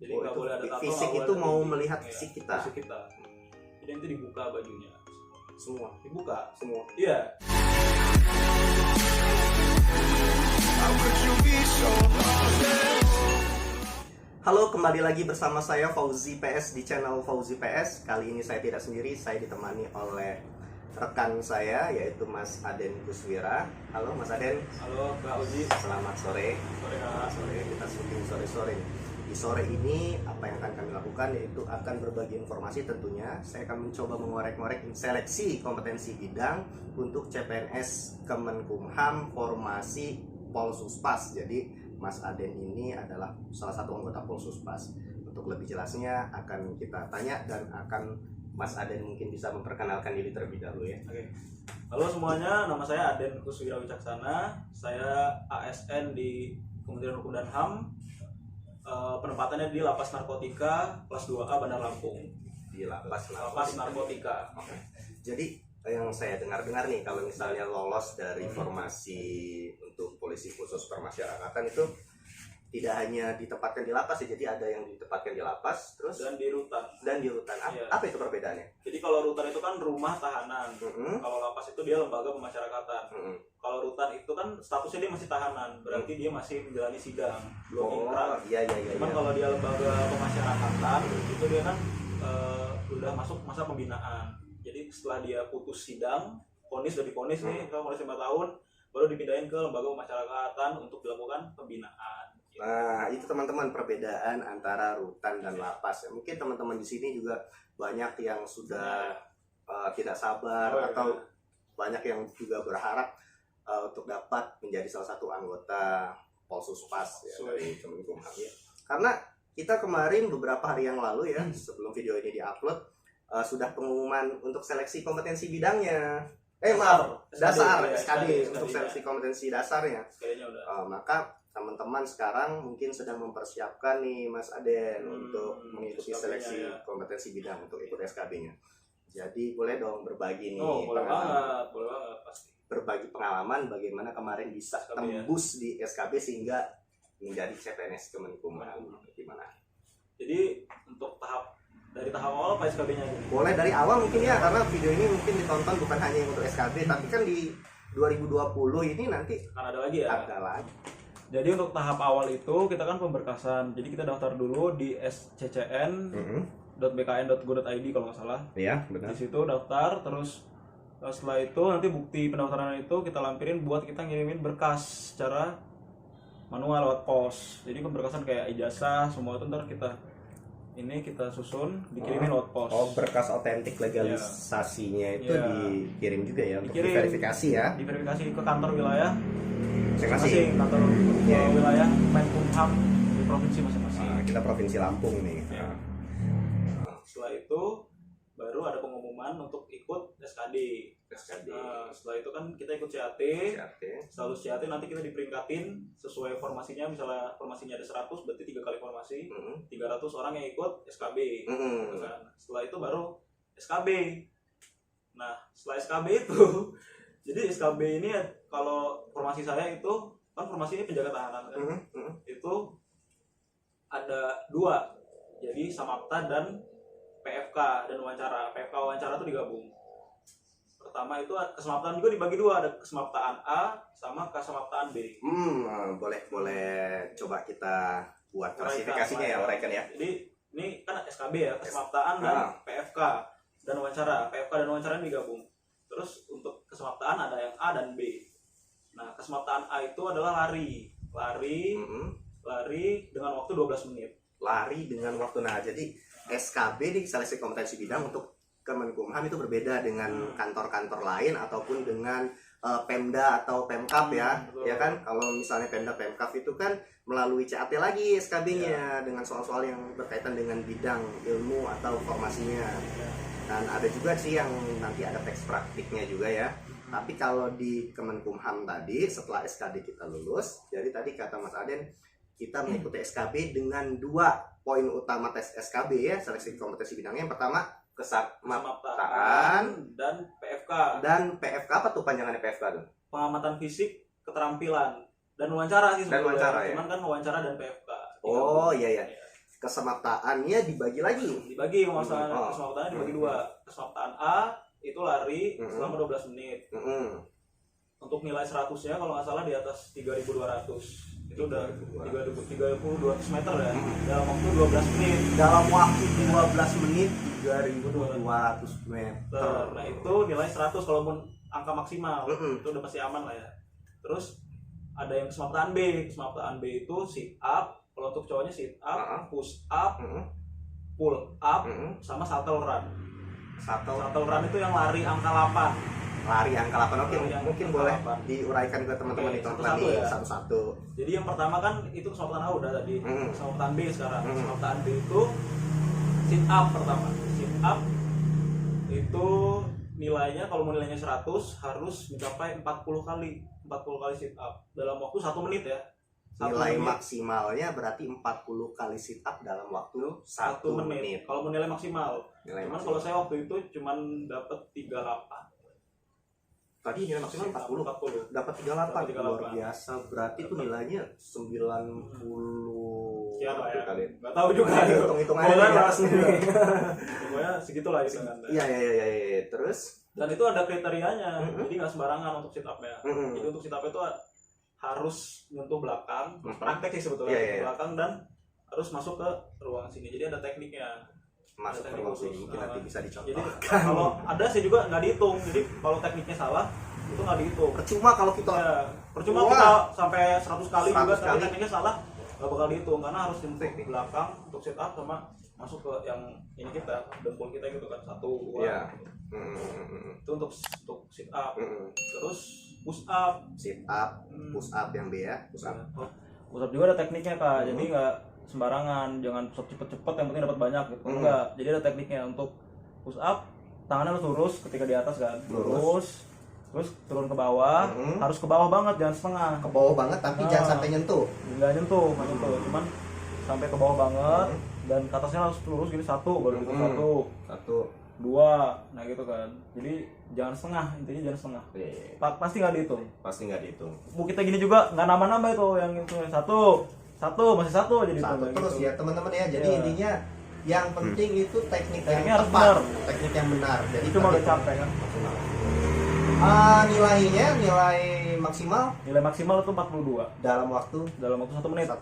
Jadi nggak boleh ada tato. Fisik itu mau melihat fisik kita. Fisik kita. Jadi nanti dibuka bajunya. Semua. Dibuka. Semua. Iya. Halo, kembali lagi bersama saya Fauzi PS di channel Fauzi PS. Kali ini saya tidak sendiri, saya ditemani oleh rekan saya yaitu Mas Aden Kuswira. Halo Mas Aden. Halo Kak Uzi. Selamat sore. Sore Kak. Sore, kita syuting sore-sore. Di sore ini apa yang akan kami lakukan yaitu akan berbagi informasi tentunya. Saya akan mencoba mengorek-ngorek seleksi kompetensi bidang untuk CPNS Kemenkumham formasi Polsuspas. Jadi Mas Aden ini adalah salah satu anggota Polsuspas. Untuk lebih jelasnya akan kita tanya dan akan Mas Aden mungkin bisa memperkenalkan diri terlebih dahulu ya. Oke. Halo semuanya, nama saya Aden Kuswira Wicaksana. Saya ASN di Kementerian Hukum dan HAM. Penempatannya di Lapas Narkotika kelas 2A Bandar Lampung. Di Lapas Narkotika. Oke. Jadi yang saya dengar-dengar nih, kalau misalnya lolos dari formasi untuk polisi khusus permasyarakatan itu tidak hanya ditempatkan di lapas ya, jadi ada yang ditempatkan di lapas terus dan di rutan. Iya. Apa itu perbedaannya? Jadi kalau rutan itu kan rumah tahanan. Kalau lapas itu dia lembaga pemasyarakatan. Kalau rutan itu kan statusnya dia masih tahanan, berarti dia masih menjalani sidang, belum inkrah. Iya. Cuman kalau dia lembaga pemasyarakatan itu dia kan udah masuk masa pembinaan. Jadi setelah dia putus sidang, vonis udah divonis nih, kalau vonis 5 tahun, baru dipindahin ke lembaga pemasyarakatan untuk dilakukan pembinaan. Nah, itu teman-teman perbedaan antara rutan dan lapas. Mungkin teman-teman di sini juga banyak yang sudah tidak sabar atau banyak yang juga berharap untuk dapat menjadi salah satu anggota Polsuspas ya, dari Kemenkumham ya. Karena kita kemarin beberapa hari yang lalu ya, sebelum video ini diupload, sudah pengumuman untuk seleksi kompetensi bidangnya. Dasar SKD untuk seleksi kompetensi dasarnya. Maka teman-teman sekarang mungkin sedang mempersiapkan nih Mas Aden untuk mengikuti seleksi kompetensi bidang untuk ikut SKB-nya. Jadi boleh dong berbagi nih pengalaman. Boleh banget pasti. Berbagi pengalaman bagaimana kemarin bisa tembus di SKB sehingga menjadi CPNS Kemenkumham. Gimana? Jadi untuk dari tahap awal apa SKB-nya? Boleh dari awal mungkin ya, karena video ini mungkin ditonton bukan hanya yang untuk SKB, tapi kan di 2020 ini nanti akan ada lagi ya? Ada lagi. Jadi untuk tahap awal itu kita kan pemberkasan. Jadi kita daftar dulu di sccn.bkn.go.id kalau nggak salah. Iya, benar. Di situ daftar, terus setelah itu nanti bukti pendaftaran itu kita lampirin buat kita ngirimin berkas secara manual lewat pos. Jadi pemberkasan kayak ijazah semua itu ntar kita susun, dikirimin lewat pos. Berkas otentik legalisasinya itu dikirim juga ya untuk diverifikasi ya. Diverifikasi ke kantor wilayah masing-masing. Kantor wilayah Menkumham di provinsi masing-masing. Kita provinsi Lampung nih. Setelah itu baru ada pengumuman untuk ikut SKD. Setelah itu kan kita ikut CAT. Setelah CAT nanti kita diperingkatin sesuai formasinya. Misalnya formasinya ada 100, berarti 3 kali formasi. 300 orang yang ikut SKB. Gitu kan. Setelah itu baru SKB. Nah, setelah SKB itu jadi SKB ini kalau formasi saya itu kan formasinya penjaga tahanan kan. Itu ada 2. Jadi Samapta dan PFK dan wawancara. PFK wawancara itu digabung. Pertama itu kesamaptaan juga dibagi 2, ada kesamaptaan A sama kesamaptaan B. Boleh coba kita buat klasifikasinya ya, uraikan ya. Jadi ini kan SKB ya, kesamaptaan dan PFK dan wawancara. PFK dan wawancara digabung. Terus untuk kesamaptaan ada yang A dan B. Nah, kesamaptaan A itu adalah lari dengan waktu 12 menit. Lari dengan waktu. Nah, jadi SKB di seleksi kompetensi bidang untuk Kemenkumham itu berbeda dengan kantor-kantor lain ataupun dengan Pemda atau Pemkap ya. Ya kan, kalau misalnya Pemda Pemkap itu kan melalui CAT lagi SKB-nya dengan soal-soal yang berkaitan dengan bidang ilmu atau formasinya. Dan ada juga sih yang nanti ada teks praktiknya juga ya. Tapi kalau di Kemenkumham tadi setelah SKD kita lulus, jadi tadi kata Mas Aden kita mengikuti SKB dengan 2 poin utama tes SKB ya, seleksi kompetensi bidangnya. Yang pertama kesamaptaan dan PFK. Dan PFK apa tuh panjangannya PFK tuh? Pengamatan fisik, keterampilan dan wawancara sih sebenarnya. Cuman kan wawancara dan PFK. Oh iya. kesemaptaannya dibagi lagi. Dibagi kesemaptaannya dibagi dua. Kesemaptaan A itu lari selama 12 menit. Untuk nilai 100-nya kalau nggak salah di atas 3.200. Itu udah 3.200 meter ya. Dalam waktu 12 menit. Dalam waktu 12 menit 3.200 meter. Nah, itu nilai 100 kalau angka maksimal. Itu udah pasti aman lah ya. Terus ada yang kesemaptaan B. Kesemaptaan B itu sit up. Kalau untuk cowoknya sit up, push up, pull up, sama shuttle run. Shuttle run itu yang lari angka 8. Lari angka 8. Oke, mungkin boleh diuraikan ke teman-teman itu satu-satu. Jadi yang pertama kan itu kesemaptaan A udah tadi. Kesemaptaan B sekarang. Kesemaptaan B itu sit up pertama. Sit up itu nilainya kalau mau nilainya 100 harus mencapai 40 kali sit up dalam waktu 1 menit ya. Nilai maksimalnya berarti 40 kali sit up dalam waktu 1 menit. Kalau mau nilai maksimal. Cuman kalau saya waktu itu cuman dapat 38. Tadi nilai maksimal 40. Dapat 38. Luar biasa. Berarti itu nilainya 90 ya, kali. Enggak tahu juga. Hitung-hitungannya di atas nih. Pokoknya segitulah itu kan. Iya. Terus dan itu ada kriterianya. Jadi nggak sembarangan untuk sit up-nya. Jadi untuk sit up itu harus nyentuh belakang, praktek sih sebetulnya, belakang dan harus masuk ke ruang sini. Jadi ada tekniknya. Masuk ke ruang sini mungkin nanti bisa dicontohkan. Jadi kalau ada sih juga nggak dihitung. Jadi kalau tekniknya salah itu nggak dihitung. Percuma kalau kita kita sampai 100 kali juga tapi tekniknya salah nggak bakal dihitung karena harus nyentuh belakang untuk sit up sama masuk ke yang ini kita dempul kita gitu kan 1, 2. Itu untuk sit up. Terus push up, sit up, push up yang B ya, push up. Push up juga ada tekniknya Kak. Jadi nggak sembarangan, jangan push up cepet-cepet yang penting dapat banyak gitu. Enggak. Jadi ada tekniknya untuk push up, tangannya harus lurus ketika di atas kan. Lurus. Terus turun ke bawah, harus ke bawah banget, jangan setengah. Ke bawah banget tapi jangan sampai nyentuh. Enggak nyentuh. Cuman sampai ke bawah banget dan ke atasnya harus lurus gini 1 baru gitu 1. 2, nah gitu kan. Jadi jangan setengah, intinya jangan setengah. Pasti nggak dihitung. Mau kita gini juga nggak nambah-nambah itu yang itu 1 masih 1 jadi satu terus gitu. Ya teman-teman ya. Jadi intinya yang penting itu teknik yang harus tepat, benar. Teknik yang benar. Jadi itu udah capek kan. Nilai maksimal itu 42 dalam waktu 1 menit. 1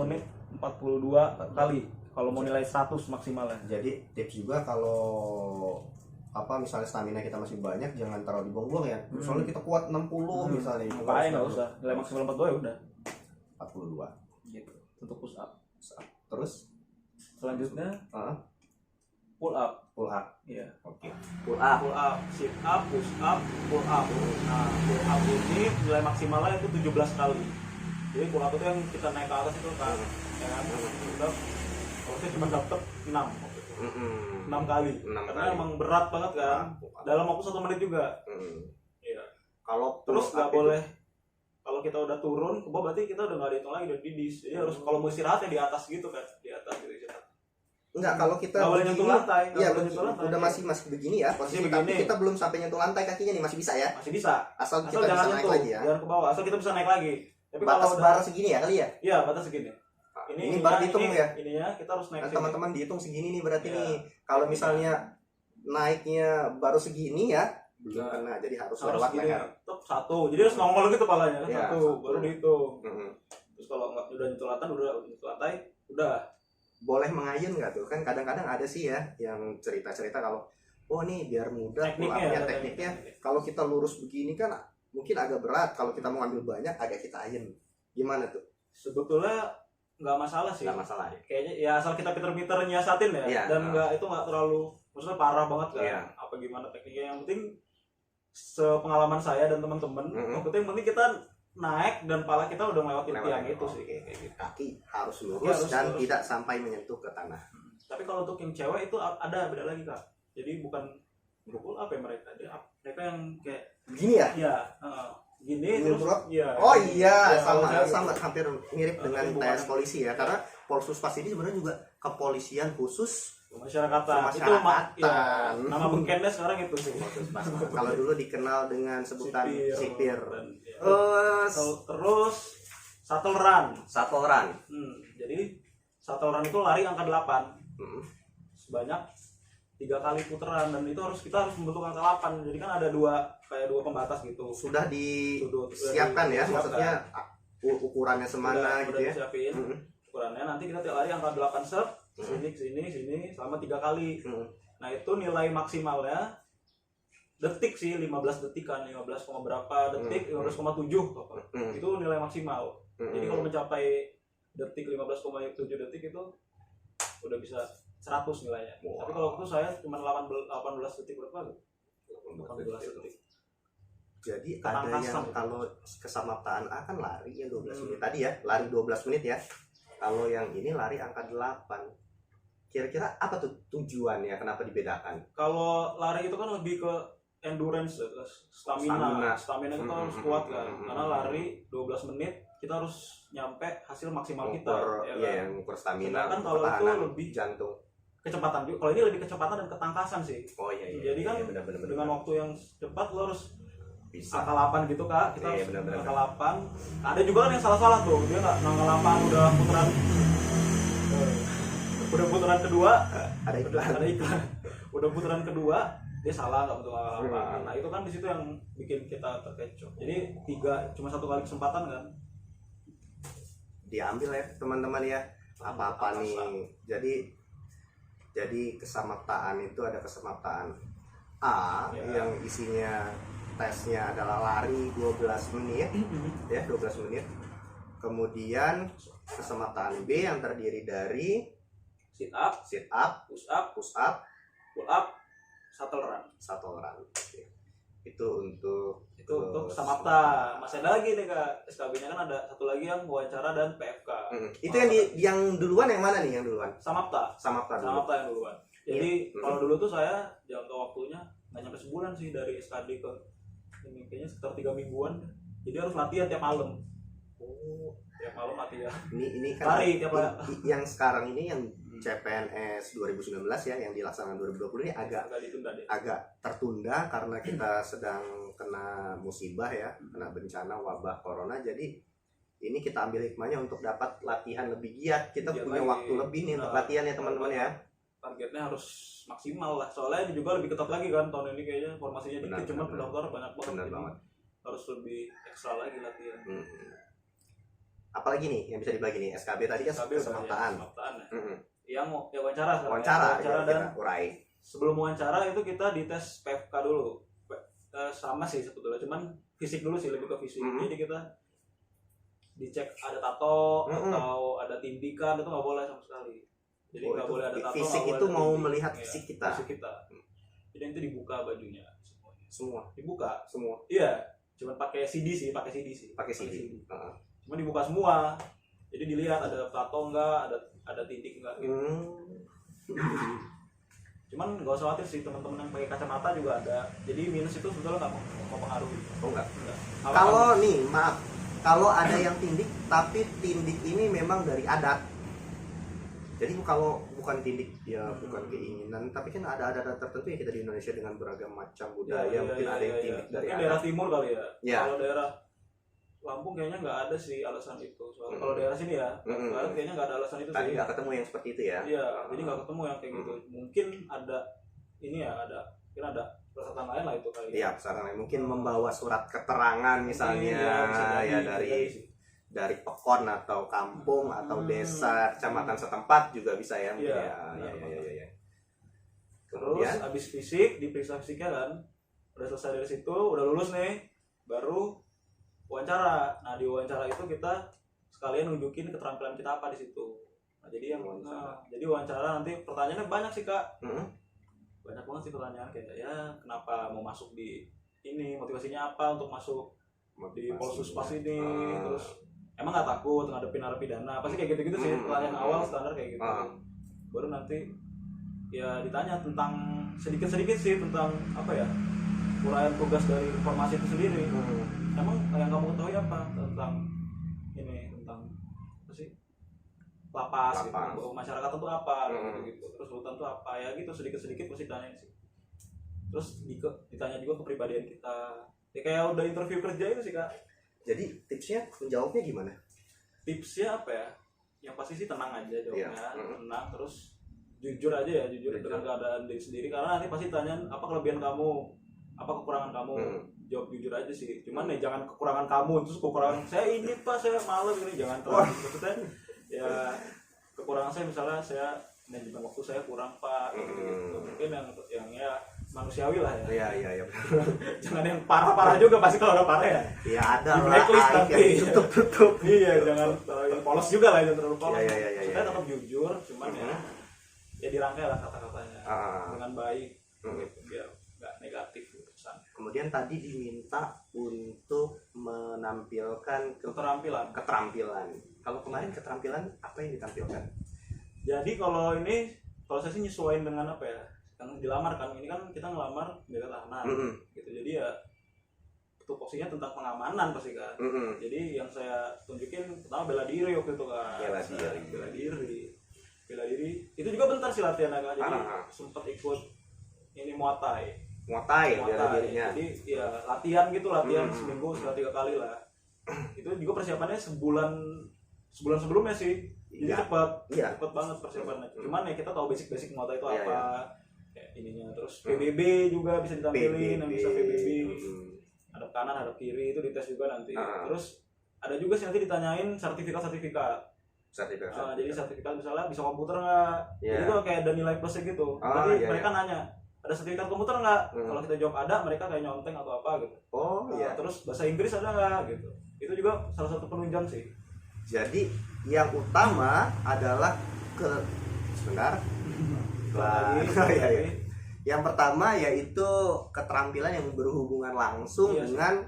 menit 42 kali. Kalau mau nilai 100 maksimal ya. Jadi tips juga kalau misalnya stamina kita masih banyak jangan taruh dibuang-buang ya. Soalnya kita kuat 60 misalnya. Ngapain enggak usah. Nilai maksimal 42 ya udah. 42 gitu. Untuk push up. Terus selanjutnya pull up. Iya. Oke. Pull up, sit up, push up, pull up. Nah, pull up ini nilai maksimalnya itu 17 kali. Jadi pull up itu yang kita naik ke atas itu kan. Ya kan? Kalau saya cuma dapet 6 kali. Karena emang berat banget kan. Dalam waktu 1 menit juga. Iya. Kalau terus nggak boleh. Kalau kita udah turun ke bawah berarti kita udah nggak dihitung lagi, udah didis. Jadi harus kalau mau istirahat ya di atas gitu kan, di atas gitu istirahat. Enggak, kalau kita nggak boleh nyentuh lantai. Iya, udah masih begini ya. Posisi tapi kita belum sampai nyentuh lantai kakinya nih, masih bisa ya? Masih bisa. Asal kita bisa naik lagi ya. Jangan ke bawah, asal kita bisa naik lagi. Tapi batas bara segini ya kali ya? Iya, batas segini. Ini baru dihitung ya. Ininya kita harus naik. Teman-teman dihitung segini nih berarti nih. Kalau misalnya naiknya baru segini ya, belum kena, jadi harus lewat leher. Tetap 1, jadi harus nongol gitu kepalanya. 1 baru dihitung. Terus kalau nggak udah nyentuh lantai, udah. Boleh mengayun nggak tuh? Kan kadang-kadang ada sih ya yang cerita-cerita kalau nih biar mudah tekniknya. Kalau kita lurus begini kan mungkin agak berat. Kalau kita mau ambil banyak agak kita ayun. Gimana tuh? Sebetulnya nggak masalah sih. Nggak masalah ya. Kayaknya ya asal kita pinter-pinter nyiasatin ya. Dan itu nggak terlalu maksudnya parah banget kan. Apa gimana tekniknya, yang penting sepengalaman saya dan teman-teman, yang penting kita naik dan pala kita udah ngelewatin tiang itu sih. Kaki harus lurus dan tidak sampai menyentuh ke tanah. Tapi kalau untuk yang cewek itu ada beda lagi Kak. Jadi bukan pull up ya mereka yang kayak begini ya? Iya, gini terus ya. Oh iya, sama hampir mirip dengan tes polisi ya. Karena Polsuspas ini sebenarnya juga kepolisian khusus masyarakatan. Itu nama bengkennya sekarang itu sih. Kalau dulu dikenal dengan sebutan sipir. Terus shuttle run. Shuttle run. Jadi shuttle run itu lari angka 8 sebanyak 3 kali putaran, dan itu kita harus membentuk angka 8. Jadi kan ada dua pembatas gitu. Sudah disiapkan ya, maksudnya ukurannya semana gitu ya. Disiapin ukurannya, nanti kita lari angka 8 set, sini selama 3 kali. Nah itu nilai maksimalnya detik sih, 15 detik kan, 15, berapa detik, 15,7 itu nilai maksimal. Jadi kalau mencapai detik 15,7 detik itu udah bisa 100 nilainya. Tapi kalau itu saya cuma 18 detik berapa gitu? 18 detik. Jadi ada yang kalau kesamaptaan A kan lari ya 12 menit tadi ya, lari 12 menit ya. Kalau yang ini lari angka 8. Kira-kira apa tuh tujuannya, kenapa dibedakan? Kalau lari itu kan lebih ke endurance, stamina kita harus kuat kan. Karena lari 12 menit kita harus nyampe hasil maksimal kita. Iya, yang ukur stamina. Kan kalau itu lebih jantung. Kecepatan juga. Kalau ini lebih kecepatan dan ketangkasan sih. Oh iya. Jadi kan benar. dengan waktu yang cepat lo harus bisa angka 8 gitu Kak. Kita harus benar. angka 8. Ada juga kan yang salah-salah tuh. Dia enggak angka 8 udah putaran kedua, ada iklan. Udah putaran kedua dia salah, enggak betul angka 8. Nah, itu kan di situ yang bikin kita terkecoh. Jadi cuma 1 kali kesempatan kan. Diambil ya teman-teman ya. Apa-apa nih. Jadi kesamaptaan itu ada kesamaptaan A yang isinya tesnya adalah lari 12 menit ya, 12 menit. Kemudian kesamaptaan B yang terdiri dari sit up, push up, pull up, shuttle run. Oke. Itu untuk kesamapta. Masih ada lagi nih Kak, SKB-nya kan ada satu lagi yang wawancara dan PFK. Itu yang duluan yang mana nih yang duluan? Samapta dulu. yang duluan. Jadi kalau dulu tuh saya jangka waktunya nggak nyampe sebulan sih dari SKD ke ini, kayaknya sekitar 3 mingguan. Jadi harus latihan tiap malam. Tiap malam latihan. Ini kan lari tiap yang sekarang ini yang CPNS 2019 ya, yang dilaksanakan 2020 ini agak tertunda karena kita sedang kena musibah ya, kena bencana wabah corona. Jadi ini kita ambil hikmahnya untuk dapat latihan lebih giat. Kita punya waktu lebih nih untuk latihan ya teman-teman ya. Targetnya harus maksimal lah, soalnya ini juga lebih ketat lagi kan tahun ini, kayaknya formasinya dikit, cuma pendaftar banyak banget. Harus lebih ekstra lagi latihan. Apalagi nih yang bisa dibagi nih, SKB tadi kan kesamaptaan. Yang wawancara dan urai. Sebelum wawancara itu kita dites PFK dulu. Sama sih sebetulnya, cuman fisik dulu sih, lebih ke fisik. Jadi kita dicek ada tato atau ada tindikan, itu nggak boleh sama sekali. Jadi nggak boleh ada tato. Fisik itu mau melihat fisik kita. Jadi itu dibuka bajunya semua. Dibuka semua. Iya, cuma pakai CD. Cuma dibuka semua. Jadi dilihat ada tato enggak, ada tindik enggak gitu. Cuman nggak usah khawatir sih, teman-teman yang pakai kacamata juga ada. Jadi minus itu sebetulnya nggak mau pengaruhi. Enggak. Kalau nih, maaf, kalau ada yang tindik tapi tindik ini memang dari adat. Jadi kalau bukan tindik ya bukan keinginan, tapi kan ada adat tertentu ya kita di Indonesia dengan beragam macam budaya. Mungkin ada yang tindik dari adat. Daerah timur kali ya. Kalau daerah Lampung kayaknya nggak ada sih alasan itu. Soalnya kalau daerah sini ya, Barat kayaknya nggak ada alasan itu. Tadi nggak ketemu yang seperti itu ya? Iya, jadi nggak ketemu yang kayak gitu. Mungkin ada ini ya, mungkin ada persyaratan lain lah itu kali. Iya, persyaratan lain. Mungkin membawa surat keterangan misalnya ya dari pekon atau kampung atau desa kecamatan setempat juga bisa ya. Iya. Terus habis fisik, diperiksa fisiknya kan, udah selesai dari situ, udah lulus nih, baru wawancara. Nah di wawancara itu kita sekalian nunjukin keterampilan kita apa di situ. Nah jadi jadi wawancara nanti pertanyaannya banyak sih Kak. Banyak banget sih pertanyaan, kayak ya kenapa mau masuk di ini, motivasinya apa untuk masuk di Polsuspas ini, terus emang nggak takut ngadepin narapidana, pasti kayak gitu-gitu sih. Pertanyaan awal standar kayak gitu. Baru nanti ya ditanya tentang sedikit-sedikit sih tentang apa ya, uraian tugas dari informasi itu sendiri. Emang yang kamu ketahui apa tentang ini, tentang apa sih, lapas. Gitu, masyarakat itu apa gitu, terus hutan itu apa ya gitu, sedikit-sedikit pasti tanya sih. Terus ditanya juga kepribadian kita ya, kayak udah interview kerja itu sih Kak. Jadi tipsnya menjawabnya gimana? Tipsnya apa ya? yang pasti sih tenang aja jawabnya, tenang terus jujur aja ya, jujur dengan keadaan diri sendiri, karena nanti pasti tanyain apa kelebihan kamu, apa kekurangan kamu, jawab jujur aja sih. Cuman nih jangan kekurangan kamu terus kekurangan saya ini Pak, saya malas ini, jangan terlalu maksudnya ya kekurangan saya misalnya saya manajemen waktu saya kurang Pak gitu. Mungkin yang ya manusiawi lah ya. Iya. Jangan yang parah-parah juga, pasti kalau udah parah ya. Iya ada lah. Blacklist nanti. Tutup. Iya, jangan terlalu polos juga lah, jangan terlalu polos. Iya. Kita tetap jujur, cuman ya dirangkai lah kata-katanya dengan baik, gitu, biar nggak negatif gitu pesan. Kemudian tadi diminta untuk menampilkan keterampilan. Kalau kemarin keterampilan apa yang ditampilkan? Jadi kalau saya sih nyesuaiin dengan apa ya? Yang dilamar kan, ini kan kita ngelamar jaga tahanan, gitu. Jadi ya itu posisinya tentang pengamanan pasti kan. Jadi yang saya tunjukin pertama bela diri waktu itu kan. Bela diri. Itu juga bentar sih latihan agak. Jadi sempat ikut ini Muay Thai bela dirinya. Jadi ya latihan seminggu sekali 3 kali lah. Itu juga persiapannya sebulan sebelumnya sih. Jadi cepat banget persiapannya. Cuman ya kita tahu basic Muay Thai itu apa. Kayak ininya, terus PBB juga bisa ditampilin, yang bisa PBB. Hadap kanan, hadap kiri itu dites juga nanti. Terus ada juga sih nanti ditanyain sertifikat. Jadi sertifikat misalnya bisa komputer nggak? Itu kayak ada nilai plusnya gitu. Jadi mereka nanya, ada sertifikat komputer nggak? Kalau kita jawab ada, mereka kayak nyonteng atau apa gitu. Terus bahasa Inggris ada nggak gitu? Itu juga salah satu penunjang sih. Jadi yang utama adalah yang pertama yaitu keterampilan yang berhubungan langsung dengan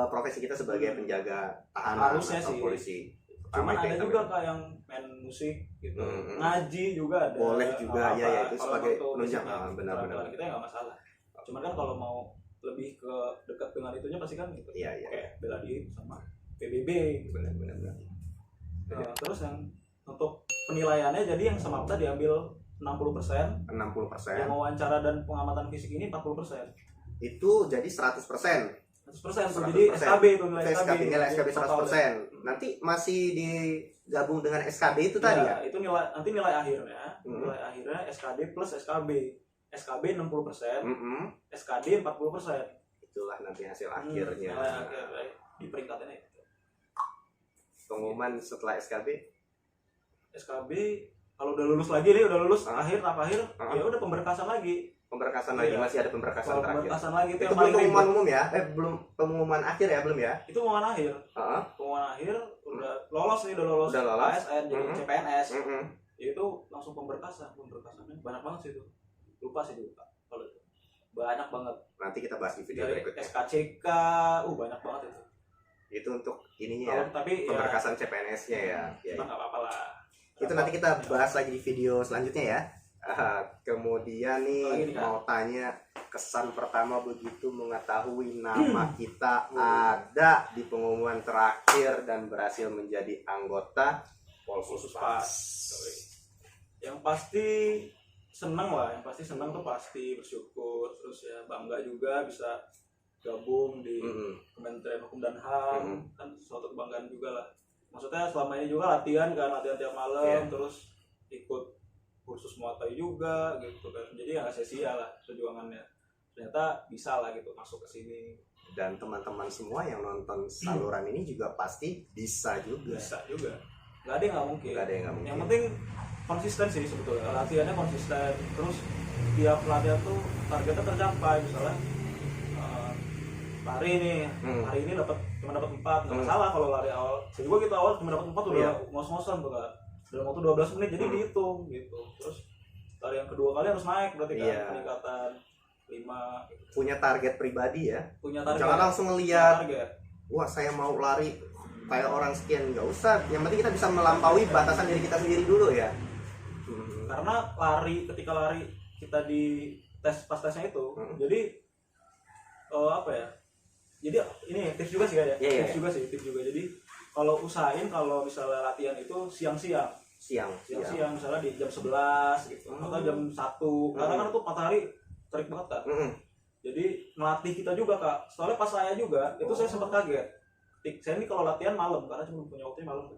profesi kita sebagai penjaga tahanan atau polisi. Cuman ada juga Kak yang main musik gitu, ngaji juga ada. Boleh juga ya itu sebagai penunjang. Benar-benar. Kita nggak masalah. Cuman kan kalau mau lebih ke dekat dengan itunya pasti kan gitu. Kayak bela diri sama PBB. Benar. Terus yang untuk penilaiannya jadi yang Samapta diambil 60%. Yang wawancara dan pengamatan fisik ini 40%. Itu jadi 100%. 100%. Jadi SKB itu nilai SKB 100%. Nanti masih digabung dengan SKB itu tadi ya? Itu nanti nilai akhirnya. Nilai akhirnya SKD plus SKB. SKB 60%, SKD 40%. Itulah nanti hasil akhirnya. Nilai akhir di peringkatnya itu. Pengumuman setelah SKB kalau udah lulus lagi nih, akhir ya udah pemberkasan lagi. Masih ada pemberkasan terakhir. Pemberkasan lagi itu belum pengumuman umum ya? Belum pengumuman akhir ya, belum ya? Itu pengumuman akhir. Pengumuman akhir udah lolos ASN jadi CPNS. Itu langsung pemberkasannya banyak banget sih itu. Lupa kalau itu. Banyak banget. Nanti kita bahas di video dari berikutnya. SKCK, banyak banget itu. Itu untuk ininya ya. Tapi pemberkasan CPNS-nya ya. Enggak apa-apa lah. Itu nanti kita bahas lagi di video selanjutnya ya. Kemudian nih mau tanya, kesan pertama begitu mengetahui nama kita ada di pengumuman terakhir dan berhasil menjadi anggota Polsuspas. Yang pasti senang tuh pasti bersyukur, terus ya bangga juga bisa gabung di Kementerian Hukum dan HAM, kan suatu kebanggaan juga lah. Maksudnya selama ini juga latihan tiap malam, terus ikut kursus Muay Thai juga gitu kan. Jadi ya nggak sia-sia lah perjuangannya. Ternyata bisa lah gitu masuk ke sini. Dan teman-teman semua yang nonton saluran ini juga pasti bisa juga. Nggak ada yang nggak mungkin. Yang penting konsisten sih sebetulnya. Latihannya konsisten. Terus tiap latihan tuh targetnya tercapai. Misalnya hari ini cuma dapat 4, nggak masalah kalau lari awal. Saya juga gitu awal cuma dapat 4 udah ngos-ngosan tuh kan. Dalam waktu 12 menit jadi dihitung gitu. Terus lari yang kedua kali harus naik berarti kan peningkatan 5 gitu. Punya target pribadi ya. Jangan langsung ngelihat wah saya mau lari kayak orang sekian, nggak usah. Yang penting kita bisa melampaui batasan diri kita sendiri dulu ya. Karena ketika lari kita di pas tesnya itu jadi apa ya, jadi ini tips juga sih kayak tips juga. Jadi kalau usahain kalau misalnya latihan itu siang misalnya di jam 11 gitu atau jam 1 karena kan itu matahari terik banget kan. Jadi melatih kita juga Kak. Soalnya pas saya juga itu saya sempat kaget saya ini kalau latihan malam karena cuma punya waktunya malam.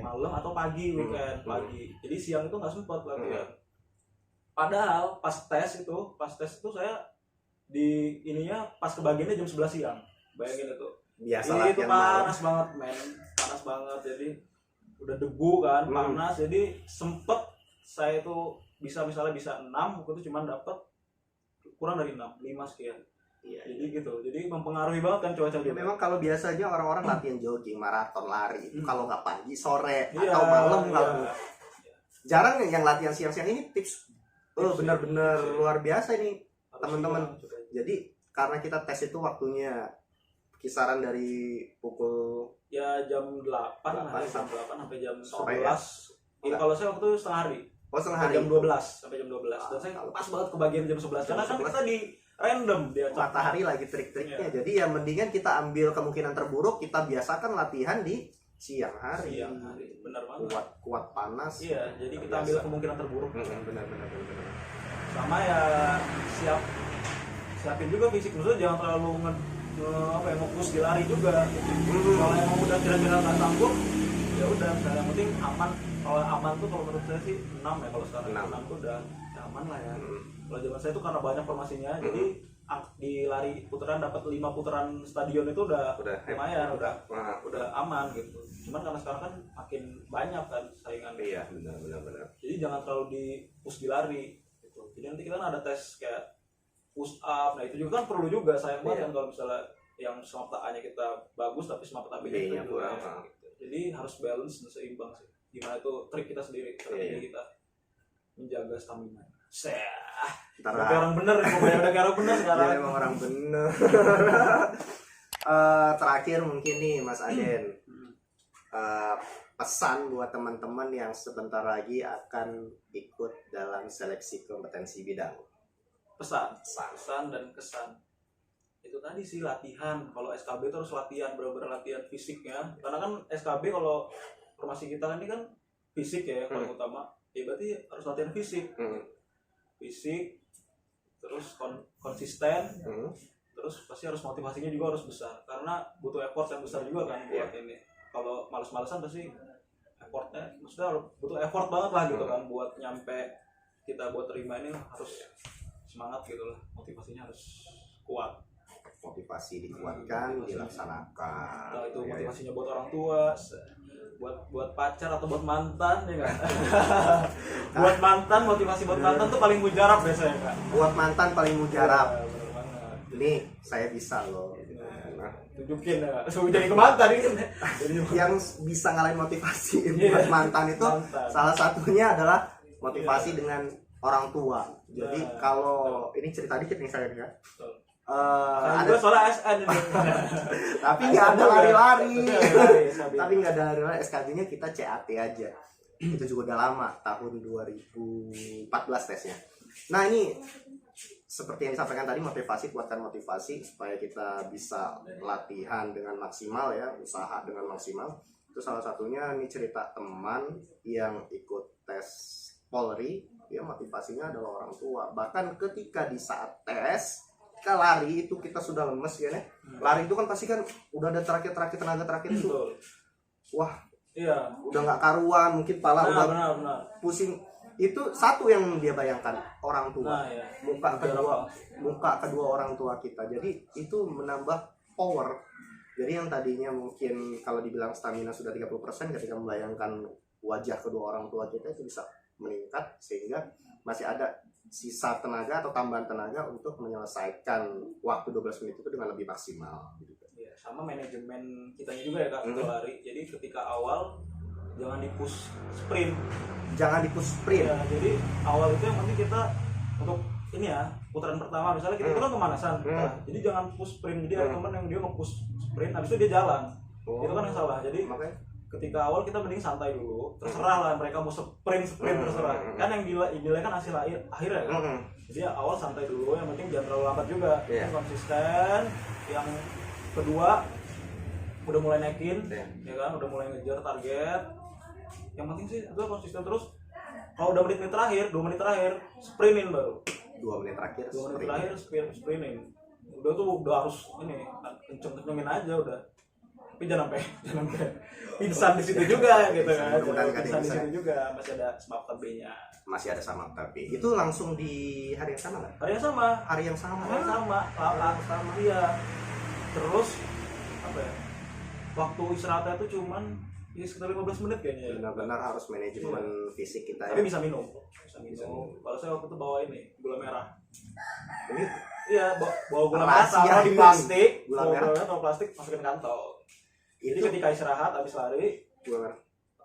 Malam atau pagi weekend pagi. Jadi siang itu nggak sempat latihan. Padahal pas tes itu saya di ininya pas kebagiannya jam 11 siang. Bayangin itu. Biasa itu panas banget men, panas banget. Jadi udah debu kan, panas. Jadi sempet saya itu misalnya bisa 6, waktu itu cuma dapat kurang dari 6, 5 sekian. Iya, jadi gitu. Jadi mempengaruhi banget kan cuaca juga. Memang kalau biasanya orang-orang latihan jogging, maraton, lari itu kalau nggak pagi, sore atau malam kalau jarang yang latihan siang-siang. Ini tips benar-benar luar biasa ini teman-teman. Jadi karena kita tes itu waktunya kisaran dari pukul jam 8 sampai jam 11. Sore ya? Kalau saya waktu itu setengah hari. Setengah hari. Jam 12 sampai jam 12. Dan saya pas banget kebagian jam 11 karena kan kita di random dia matahari lagi trik-triknya. Jadi ya mendingan kita ambil kemungkinan terburuk, kita biasakan latihan di siang hari. Benar banget. Kuat panas. Iya, jadi kita ambil kemungkinan terburuk. Benar. Sama ya siapin juga fisik, maksudnya jangan terlalu ngefokus di lari juga. Kalau emang udah kira-kira nggak sanggup, ya udah. Yang penting aman. Kalau aman tuh kalau menurut saya sih 6 ya, kalau sekarang 6 tuh udah aman lah ya. Kalau zaman saya tuh karena banyak formasinya, jadi di lari putaran dapat 5 putaran stadion itu udah lumayan, udah aman gitu. Cuman karena sekarang kan makin banyak kan saingan. Iya, benar. Jadi jangan terlalu di push di lari gitu. Jadi nanti kita kan ada tes kayak push up, nah itu juga kan perlu juga. Sayang banget kan kalau misalnya yang semata A-nya kita bagus tapi semata B-nya kurang gitu. Jadi harus balance dan seimbang sih. Gimana itu trik kita sendiri, strategi kita menjaga stamina. Udah orang bener, udah orang bener sekarang. Ya emang orang bener. Terakhir mungkin nih Mas Aden, pesan buat teman-teman yang sebentar lagi akan ikut dalam seleksi kompetensi bidang. Pesan dan kesan. Itu tadi sih latihan. Kalau SKB itu harus latihan, benar-benar latihan fisiknya. Karena kan SKB kalau formasi kita ini kan fisik ya yang paling utama. Ya berarti harus latihan fisik. Fisik, terus konsisten, terus pasti harus motivasinya juga harus besar. Karena butuh effort yang besar juga kan buat ini. Kalau malas-malasan pasti effortnya, maksudnya butuh effort banget lah gitu kan buat nyampe kita buat terima ini harus semangat gitu lah. Motivasinya harus kuat. Motivasi dikuatkan, dilaksanakan. Nah, itu motivasinya buat orang tua, buat pacar atau buat mantan ya kan. Buat mantan, motivasi buat mantan tuh paling mujarab biasanya kan. Buat mantan paling mujarab. Ini saya bisa loh. Tunjukin ya. Jadi ke mantan ini. Yang bisa ngalahin motivasi buat mantan itu salah satunya adalah motivasi dengan orang tua. Jadi kalau ini cerita dikit nih saya ya. Ada soal ASN ini. Tapi nggak ada lari-lari. Tapi nggak ada lari-lari. SKB-nya kita CAT aja. Itu juga udah lama, tahun 2014 tesnya. Nah ini seperti yang disampaikan tadi, motivasi, kuatkan motivasi supaya kita bisa latihan dengan maksimal ya, usaha dengan maksimal. Itu salah satunya ini cerita teman yang ikut tes Polri, ya motivasinya adalah orang tua. Bahkan ketika di saat tes kita lari itu kita sudah lemes ya nih. Lari itu kan pasti kan udah ada terakhir tenaga terakhir itu. Wah, iya, udah nggak karuan, mungkin pala udah benar. Pusing. Itu satu yang dia bayangkan, orang tua. Ya. Muka kedua orang tua kita. Jadi itu menambah power. Jadi yang tadinya mungkin kalau dibilang stamina sudah 30%, ketika membayangkan wajah kedua orang tua kita itu bisa meningkat sehingga masih ada sisa tenaga atau tambahan tenaga untuk menyelesaikan waktu 12 menit itu dengan lebih maksimal gitu. Ya, sama manajemen kitanya juga ya Kak, untuk lari. Jadi ketika awal jangan di-push sprint. Jangan di-push sprint. Ya, jadi awal itu yang penting kita untuk ini ya, putaran pertama misalnya kita itu kan pemanasan. Nah, jadi jangan push sprint. Jadi ada teman yang dia nge-push sprint habis itu dia jalan. Itu kan yang salah. Jadi ketika awal kita mending santai dulu, terserah lah mereka mau sprint terserah. Kan yang dinilai kan hasil akhir ya kan. Jadi awal santai dulu, yang penting jangan terlalu lambat juga. Konsisten. Yang kedua udah mulai naikin, ya kan, udah mulai ngejar target. Yang penting sih itu konsisten terus. Kalau udah 2 menit terakhir, sprintin baru. 2 menit terakhir sprintin. Udah tuh udah harus ini kenceng-kencengin aja udah. Tapi jangan sampai pingsan di situ juga gitu kan. Mudah-mudahan nggak ada Pingsan di yang situ juga, masih ada smart KB-nya. Masih ada sama tapi itu langsung di hari yang sama nggak? Hari yang sama. Hari yang sama. Hari yang sama. Sama. Iya. Terus apa ya? Waktu istirahatnya itu cuman ya sekitar 15 menit kayaknya ya. Benar-benar harus manajemen fisik kita Tapi ya. bisa minum. Kalau saya waktu itu bawa ini gula merah. Ini Iya, bawa gula merah rahasia taruh di ini. plastik, Gula bawa merah. gula merah taruh plastik masukin kantong. Jadi itu ketika istirahat habis lari, gula merah.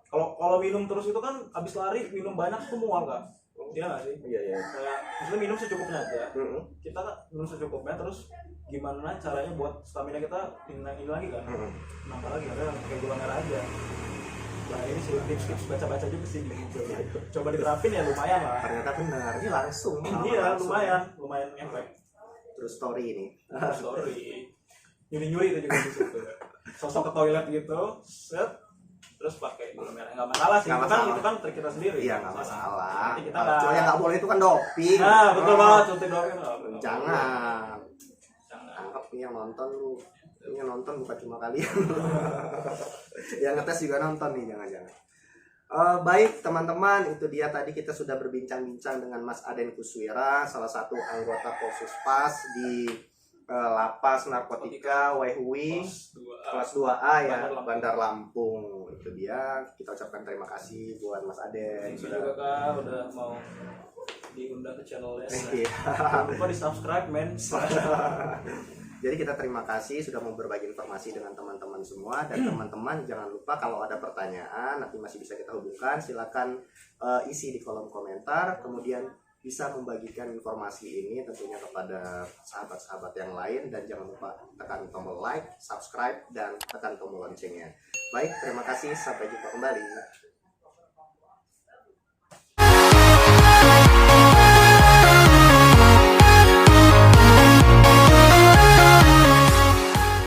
kalau minum terus itu kan habis lari minum banyak itu mual kan? Iya nggak sih? Iya. Kayak maksudnya minum secukupnya aja. Heeh. Kita minum secukupnya terus gimana caranya buat stamina kita ini lagi kan? Nambah lagi ada pakai gula merah aja. Nah ini sih tips baca-baca juga sih gitu. Coba diterapin ya lumayan lah. Ternyata benar. Ini langsung. Iya langsung. lumayan efek. Terus story ini. Story nyuri itu juga di situ. Sosok ke toilet gitu, set, terus pakai gula merah nggak masalah sih. Nggak Itu masalah. kan trik kita sendiri. Iya nggak masalah. Nanti kita Cuma yang nggak boleh itu kan doping. Nah betul banget suntik doping. Jangan. Jangan. Anggap nih yang nonton lu. Ini yang nonton bukan cuma kalian. Yang ngetes juga nonton nih, jangan-jangan. Baik teman-teman, itu dia tadi kita sudah berbincang-bincang dengan Mas Aden Kuswira, salah satu anggota Polsuspas di Lapas Narkotika Waihui kelas 2A ya, Bandar Lampung. Itu dia, kita ucapkan terima kasih buat Mas Aden. Thank you juga Kak udah mau diundang ke channelnya. Iya. Jangan lupa di subscribe men. Jadi kita terima kasih sudah mau berbagi informasi dengan teman-teman semua, dan teman-teman jangan lupa kalau ada pertanyaan nanti masih bisa kita hubungkan, silakan isi di kolom komentar, kemudian bisa membagikan informasi ini tentunya kepada sahabat-sahabat yang lain, dan jangan lupa tekan tombol like, subscribe, dan tekan tombol loncengnya. Baik, terima kasih, sampai jumpa kembali.